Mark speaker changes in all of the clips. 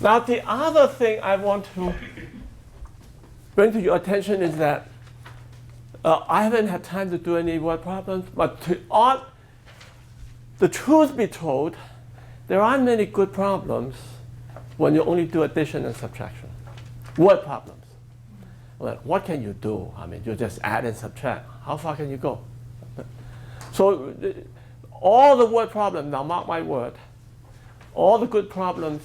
Speaker 1: Now, the other thing I want to bring to your attention is that I haven't had time to do any word problems, but the truth be told, there aren't many good problems when you only do addition and subtraction. Word problems. Well, what can you do? I mean, you just add and subtract. How far can you go? So all the word problems, now mark my word, all the good problems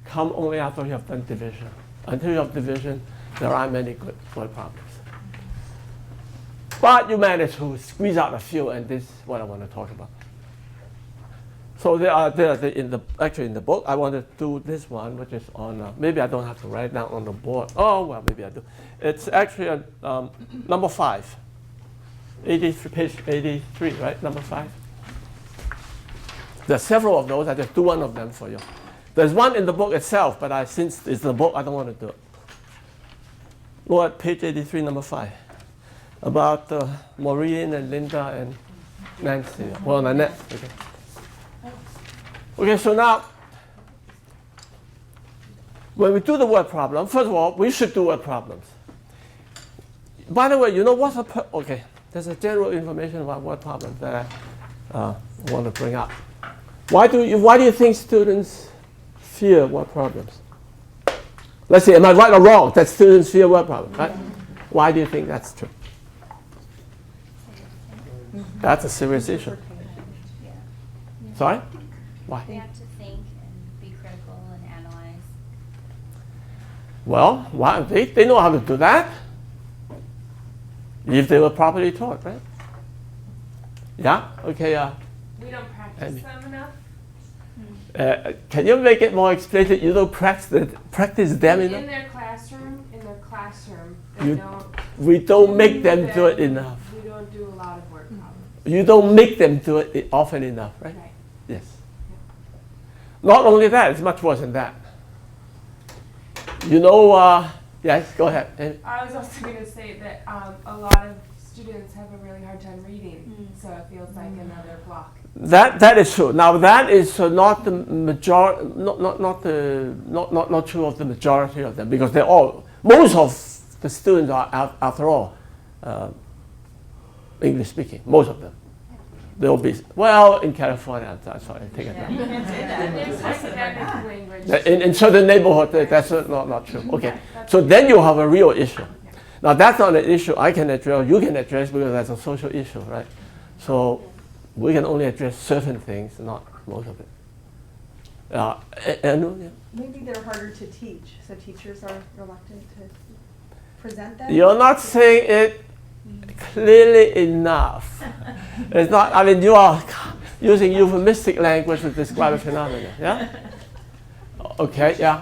Speaker 1: come only after you have done division. Until you have division, there aren't many good word problems. But you manage to squeeze out a few, and this is what I want to talk about. So actually in the book, I want to do this one, which is on, maybe I don't have to write down on the board. Oh, well, maybe I do. It's actually number 5. 83, page 83, right? Number 5. There are several of those. I just do one of them for you. There's one in the book itself, but since it's the book, I don't want to do it. Look at page 83, number 5. About Maureen and Linda and Nancy. Well, Nanette. Okay. Okay, so now, when we do the word problem, first of all, we should do word problems. By the way, you know what's okay, there's a general information about word problems that I want to bring up. Why do you think students fear word problems? Let's see, am I right or wrong that students fear word problems, right? Why do you think that's true? That's a serious issue. Sorry? Why?
Speaker 2: They have to think and be critical and analyze.
Speaker 1: Well, why? They know how to do that if they were properly taught, right? Yeah? Okay.
Speaker 3: We don't practice them enough.
Speaker 1: Can you make it more explicit? You don't practice them enough?
Speaker 3: In their classroom,
Speaker 1: we don't make them do it enough.
Speaker 3: We don't do a lot of word problems.
Speaker 1: You don't make them do it often enough, right?
Speaker 3: Right.
Speaker 1: Yes. Not only that, it's much worse than that. You know, yes, go ahead.
Speaker 3: I was also going to say that a lot of students have a really hard time reading, so it feels like another block.
Speaker 1: That is true. Now that is not the majority, not true of the majority of them, because most of the students are after all English speaking. Most of them. They'll be, well, in California, I'm sorry, I take it back.
Speaker 3: There's academic language.
Speaker 1: In certain neighborhoods, that's not true. Okay, so then you have a real issue. Now that's not an issue I can address, you can address, because that's a social issue, right? So we can only address certain things, not most of it.
Speaker 4: Maybe they're harder to teach, so teachers are reluctant to present them.
Speaker 1: You're not saying it clearly enough. It's not, I mean, you are using euphemistic language to describe a phenomenon, yeah? Okay, yeah.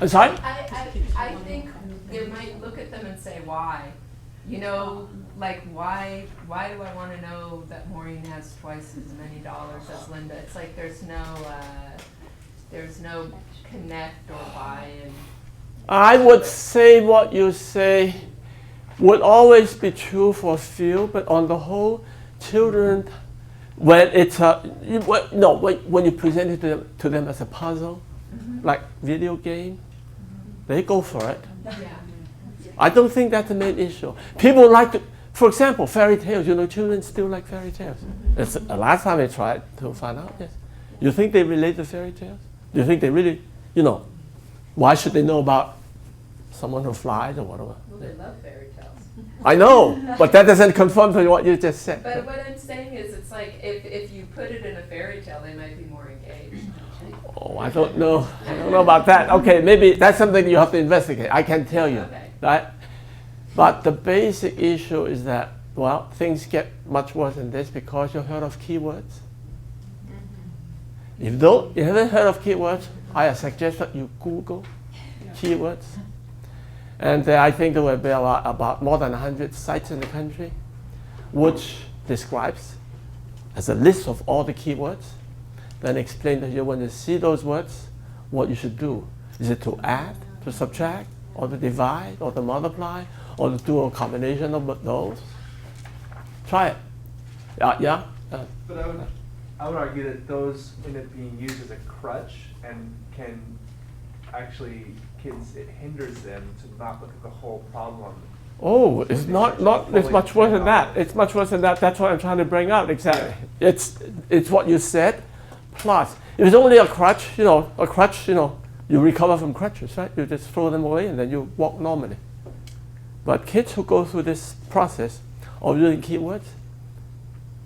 Speaker 1: I'm sorry?
Speaker 5: I think they might look at them and say, why? You know, like, why do I want to know that Maureen has twice as many dollars as Linda? It's like there's no connect or buy-in.
Speaker 1: I would say what you say would always be true for a few, but on the whole, children, when it's when you present it to them as a puzzle, like video game, they go for it.
Speaker 5: Yeah.
Speaker 1: I don't think that's the main issue. People like to, for example, fairy tales. You know, children still like fairy tales. It's the last time I tried to find out. Yes, you think they relate to fairy tales? Do you think they really, why should they know about someone who flies or whatever?
Speaker 5: Well, they love fairy tales.
Speaker 1: I know, but that doesn't conform to what you just said.
Speaker 5: But what I'm saying is, it's like if you put it in a fairy tale, they might be more engaged.
Speaker 1: Oh, I don't know. I don't know about that. Okay, maybe that's something you have to investigate. I can't tell you,
Speaker 5: Okay.
Speaker 1: right? But the basic issue is that, well, things get much worse than this because you've heard of keywords. If you haven't heard of keywords, I suggest that you Google keywords. And I think there will be about more than 100 sites in the country which describes as a list of all the keywords, then explain to you when you see those words, what you should do. Is it to add, to subtract, or to divide, or to multiply, or to do a combination of those? Try it. Yeah?
Speaker 6: But I would argue that those end up being used as a crutch and can actually, it hinders them to not look at the whole problem.
Speaker 1: Oh, it's not, it's much worse than that. It's much worse than that. That's what I'm trying to bring out, exactly. It's what you said, plus, if it's only a crutch, you recover from crutches, right? You just throw them away and then you walk normally. But kids who go through this process of using keywords,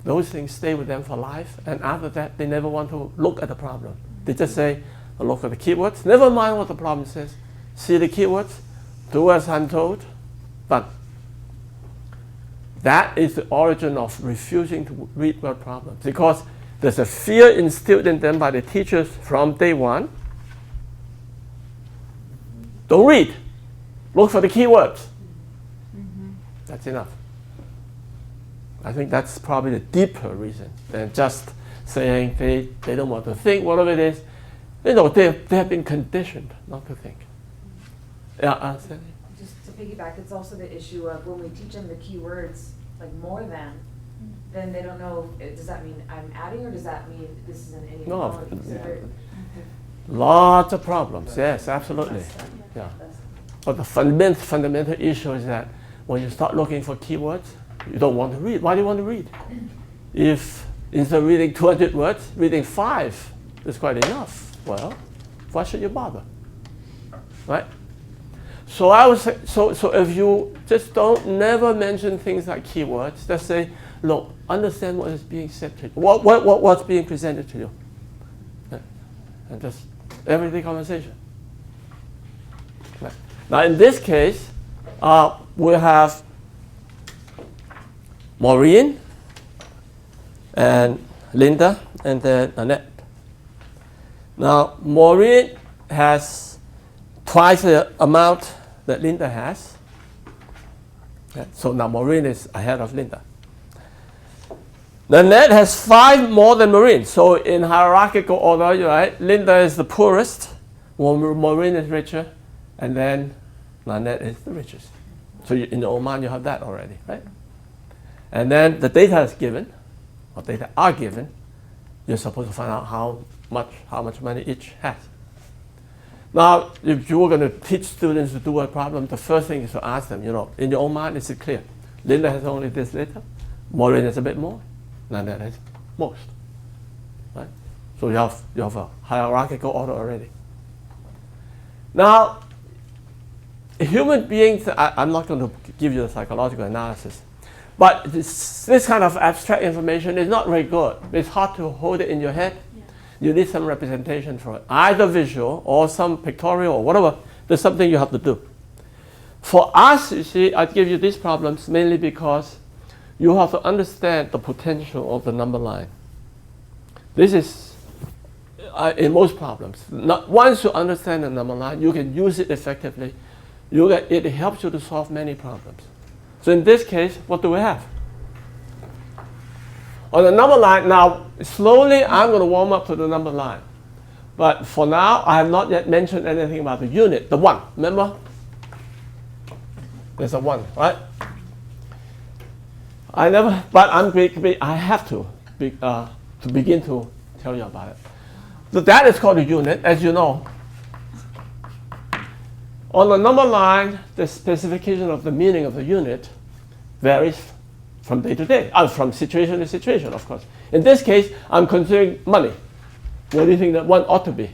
Speaker 1: those things stay with them for life, and after that, they never want to look at the problem. They just say, I'll look at the keywords, never mind what the problem says. See the keywords, do as I'm told, done. That is the origin of refusing to read word problems, because there's a fear instilled in them by the teachers from day one. Don't read. Look for the keywords. That's enough. I think that's probably the deeper reason than just saying they don't want to think, whatever it is. They have been conditioned not to think. Yeah, Sandy?
Speaker 7: Just to piggyback, it's also the issue of when we teach them the key words, like more than, then they don't know, does that mean I'm adding or does that mean this is an inequality?
Speaker 1: No. Lots of problems, yes, absolutely. Yeah. But the fundamental issue is that when you start looking for keywords, you don't want to read. Why do you want to read? If instead of reading 200 words, reading 5 is quite enough, well, why should you bother? Right? So I would say, so if you just never mention things like keywords, just say, look, understand what is being said to you, what's being presented to you. And just everyday conversation. Right. Now in this case, we have Maureen and Linda and then Annette. Now Maureen has twice the amount that Linda has. Okay. So now Maureen is ahead of Linda. Annette has 5 more than Maureen. So in hierarchical order, right, Linda is the poorest, Maureen is richer, and then Annette is the richest. So in your own mind, you have that already, right? And then the data is given, or data are given. You're supposed to find out how much money each has. Now, if you were going to teach students to do a problem, the first thing is to ask them, in your own mind, is it clear? Linda has only this little, Maureen has a bit more, Annette has most, right? So you have a hierarchical order already. Now, human beings, I'm not going to give you the psychological analysis, but this kind of abstract information is not very good. It's hard to hold it in your head. Yeah. You need some representation for it, either visual or some pictorial or whatever. There's something you have to do. For us, you see, I give you these problems mainly because you have to understand the potential of the number line. This is in most problems. Once you understand the number line, you can use it effectively. It helps you to solve many problems. So in this case, what do we have? On the number line, now slowly I'm going to warm up to the number line. But for now, I have not yet mentioned anything about the unit, the 1. Remember? There's a 1, right? I have to begin to tell you about it. So that is called a unit, as you know. On the number line, the specification of the meaning of the unit varies from day to day, from situation to situation, of course. In this case, I'm considering money. What do you think that 1 ought to be?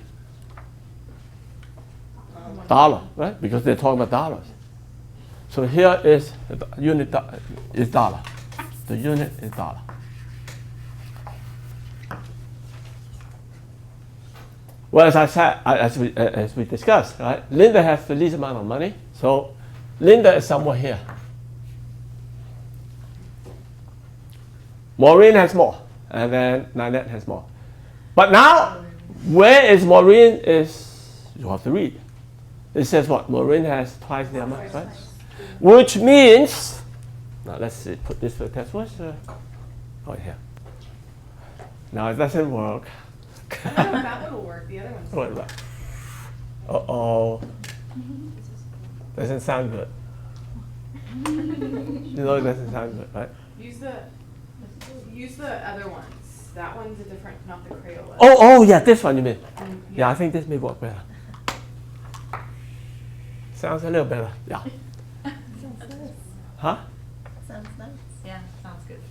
Speaker 1: Dollar, right? Because they're talking about dollars. So here is the unit is dollar. The unit is dollar. Well, as I said, as we discussed, right? Linda has the least amount of money, so Linda is somewhere here. Maureen has more, and then Nanette has more. But now, where is Maureen you have to read. It says what? Maureen has twice the amount, right? Which means, now let's see, put this to the test. Oh, here. Now it doesn't work.
Speaker 4: That one will work. The other one's
Speaker 1: What about? Uh-oh. Doesn't sound good. It doesn't sound good, right?
Speaker 4: Use the other ones.
Speaker 3: That one's a different, not the Crayola.
Speaker 1: Oh, yeah, this one you mean.
Speaker 3: Mm,
Speaker 1: Yeah, I think this may work better. Sounds a little better. Yeah. Huh?
Speaker 2: Sounds nice.
Speaker 5: Yeah, sounds good.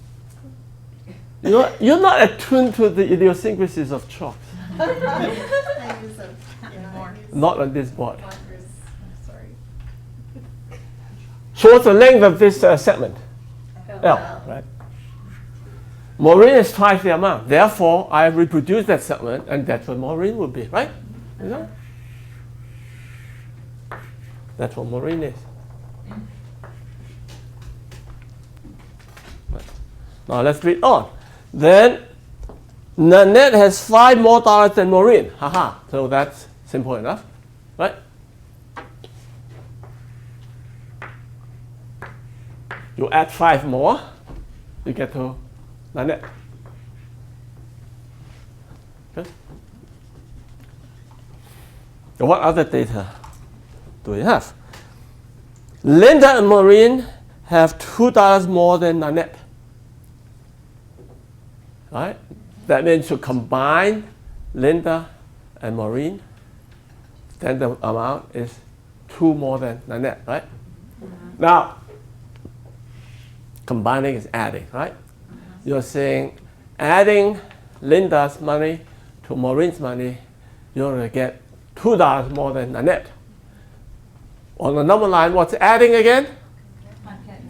Speaker 1: You're not attuned to the idiosyncrasies of chalks.
Speaker 2: I use those more.
Speaker 1: Not on this board.
Speaker 2: Sorry.
Speaker 1: So what's the length of this segment? L, right? Maureen is twice the amount. Therefore, I reproduce that segment, and that's what Maureen would be, right? You know? That's what Maureen is. Right. Now let's read on. Then Nanette has $5 more than Maureen. Haha. So that's simple enough, right? You add 5 more, you get to Nanette. Okay. What other data do we have? Linda and Maureen have $2 more than Nanette. Right? That means you combine Linda and Maureen, then the amount is 2 more than Nanette, right? Now, combining is adding, right? You're saying adding Linda's money to Maureen's money, you're going to get $2 more than Nanette. On the number line, what's adding again?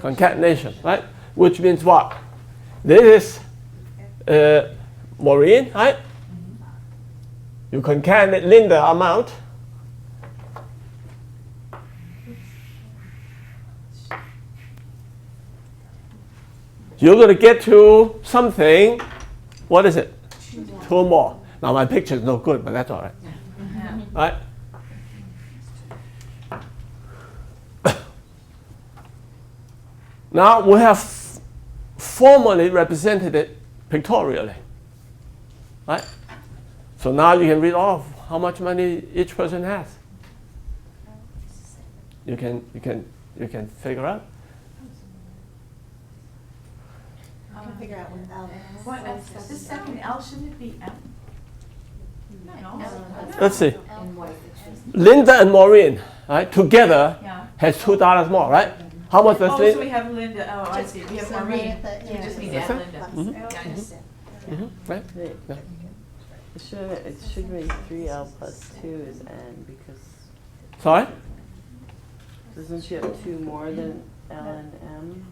Speaker 1: Concatenation, right? Which means what? This is Maureen, right? You concatenate Linda amount. You're going to get to something. What is it? 2 more. Now my picture is no good, but that's all right. Right? Now we have formally represented it pictorially. Right? So now you can read off how much money each person has. You can figure out.
Speaker 4: I can figure out what L is.
Speaker 8: What, this second L, shouldn't it be M?
Speaker 1: Let's see.
Speaker 7: And what is it?
Speaker 1: Linda and Maureen, right, together
Speaker 8: Yeah.
Speaker 1: has $2 more, right? How much does
Speaker 8: Oh, so
Speaker 1: Linda?
Speaker 8: we have Linda, oh, I see, we have
Speaker 2: So
Speaker 8: Maureen.
Speaker 2: right at the-
Speaker 8: We just need to
Speaker 1: That's
Speaker 8: add
Speaker 1: it.
Speaker 8: Linda.
Speaker 1: Mhm.
Speaker 8: Yeah, I understand.
Speaker 1: Right?
Speaker 9: Wait,
Speaker 1: Yeah.
Speaker 9: it should be 3L plus 2 is N because
Speaker 1: Sorry?
Speaker 9: doesn't she have 2 more than L and M?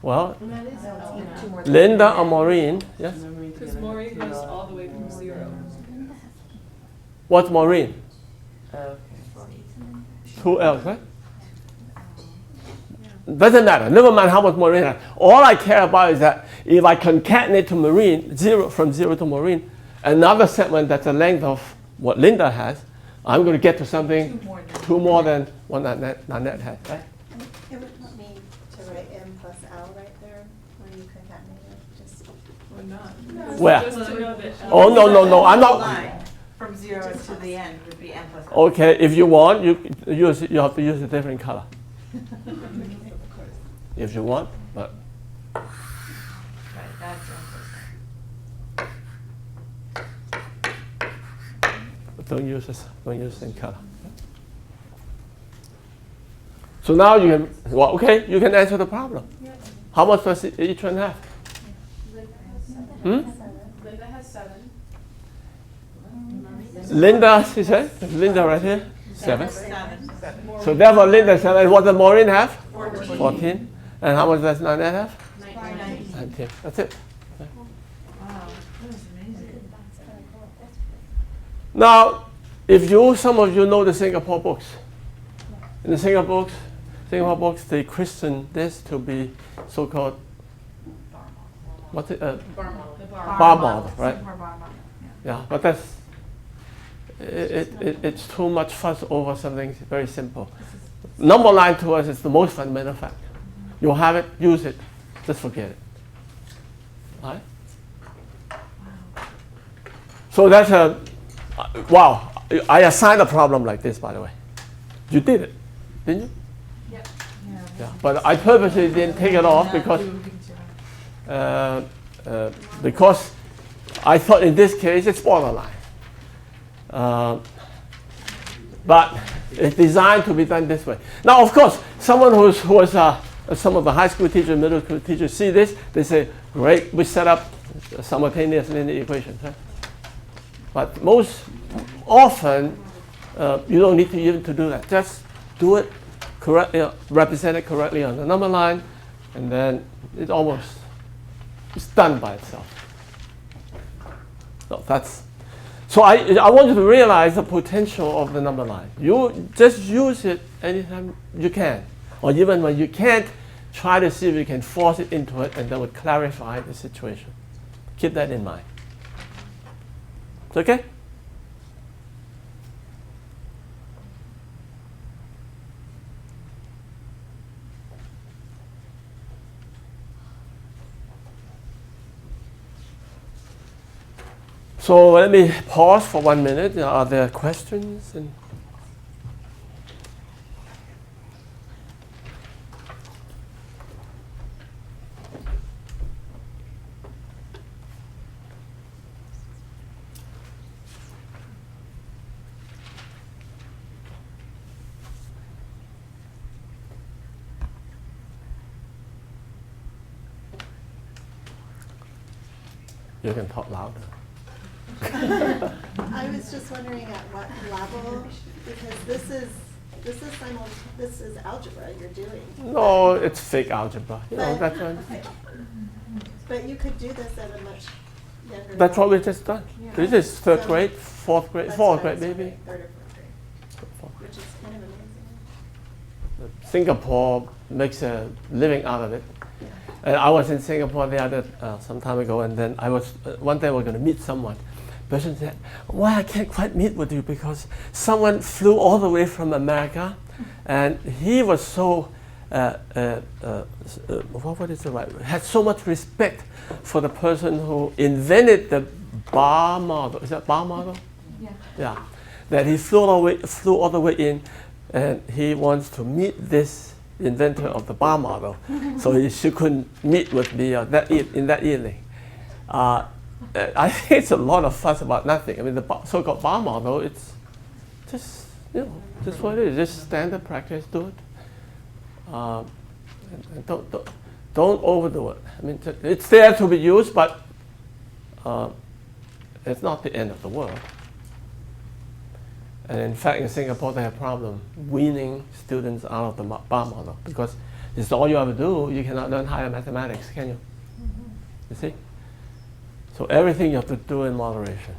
Speaker 1: Well,
Speaker 7: Two more than-
Speaker 1: Linda or Maureen, yes?
Speaker 9: Because Maureen goes all the way from 0.
Speaker 1: What's Maureen?
Speaker 9: Okay.
Speaker 1: 2L, right? Doesn't matter. Never mind how much Maureen has. All I care about is that if I concatenate to Maureen, from 0 to Maureen, another segment that's the length of what Linda has, I'm going to get to something 2 more than what Nanette has, right?
Speaker 2: It would help me to write M plus L right there when you concatenate it. Just
Speaker 8: Or not.
Speaker 1: Where?
Speaker 8: Just to know that.
Speaker 1: Oh, no, I'm not.
Speaker 8: Line from 0 to the end would be M plus L.
Speaker 1: Okay, if you want, you have to use a different color. If you want, but
Speaker 5: Right, that's interesting.
Speaker 1: don't use the same color. So now you can, well, okay, you can answer the problem. How much does each one have?
Speaker 3: Linda has 7.
Speaker 1: Linda, she said, Linda right here, 7.
Speaker 8: 7.
Speaker 1: So therefore Linda 7. What does Maureen have?
Speaker 8: 14.
Speaker 1: 14. And how much does Nanette have?
Speaker 8: 19.
Speaker 1: 19. That's it.
Speaker 8: Wow, that was amazing.
Speaker 1: Now, if some of you know the Singapore books. In the Singapore books, they christen this to be so-called, what's it? Bar model, right?
Speaker 8: Singapore bar model,
Speaker 1: Yeah, but that's, it's too much fuss over something very simple. Number line to us is the most fundamental fact. You have it, use it, just forget it. Right? So that's wow, I assigned a problem like this, by the way. You did it, didn't you?
Speaker 3: Yep.
Speaker 1: Yeah, but I purposely didn't take it off because I thought in this case it's borderline. But it's designed to be done this way. Now, of course, someone who was some of the high school teachers, middle school teachers see this, they say, great, we set up simultaneous linear equations. Right? But most often, you don't need to even to do that. Just do it correctly, represent it correctly on the number line, and then it's done by itself. So I want you to realize the potential of the number line. You just use it anytime you can, or even when you can't, try to see if you can force it into it, and that would clarify the situation. Keep that in mind. It's okay? So let me pause for 1 minute. Are there questions? You can talk louder.
Speaker 2: I was just wondering at what level, because this is algebra you're doing.
Speaker 1: No, it's fake algebra. You know,
Speaker 2: But-
Speaker 1: that's what,
Speaker 2: But you could do this at a much younger.
Speaker 1: that's what
Speaker 2: level.
Speaker 1: we just done.
Speaker 3: Yeah.
Speaker 1: This is third
Speaker 2: So
Speaker 1: grade, fourth grade,
Speaker 2: That's
Speaker 1: fourth
Speaker 2: what I
Speaker 1: grade
Speaker 2: was
Speaker 1: maybe.
Speaker 2: wondering, third or fourth grade, which is kind of amazing.
Speaker 1: Singapore makes a living out of it.
Speaker 2: Yeah.
Speaker 1: And I was in Singapore the other some time ago, and then I was one day we're going to meet someone. Person said, "Why I can't quite meet with you because someone flew all the way from America, and he was so what is the right word? Had so much respect for the person who invented the bar model. Is that bar model?
Speaker 4: Yeah.
Speaker 1: Yeah, that he flew all the way in, and he wants to meet this inventor of the bar model, so she couldn't meet with me in that evening. I think it's a lot of fuss about nothing. I mean, the so-called bar model, it's just just what it is. Just standard practice. Do it. And don't overdo it. I mean, it's there to be used, but it's not the end of the world. And in fact, in Singapore, they have a problem weaning students out of the bar model because it's all you ever do. You cannot learn higher mathematics, can you? You see? So everything you have to do in moderation.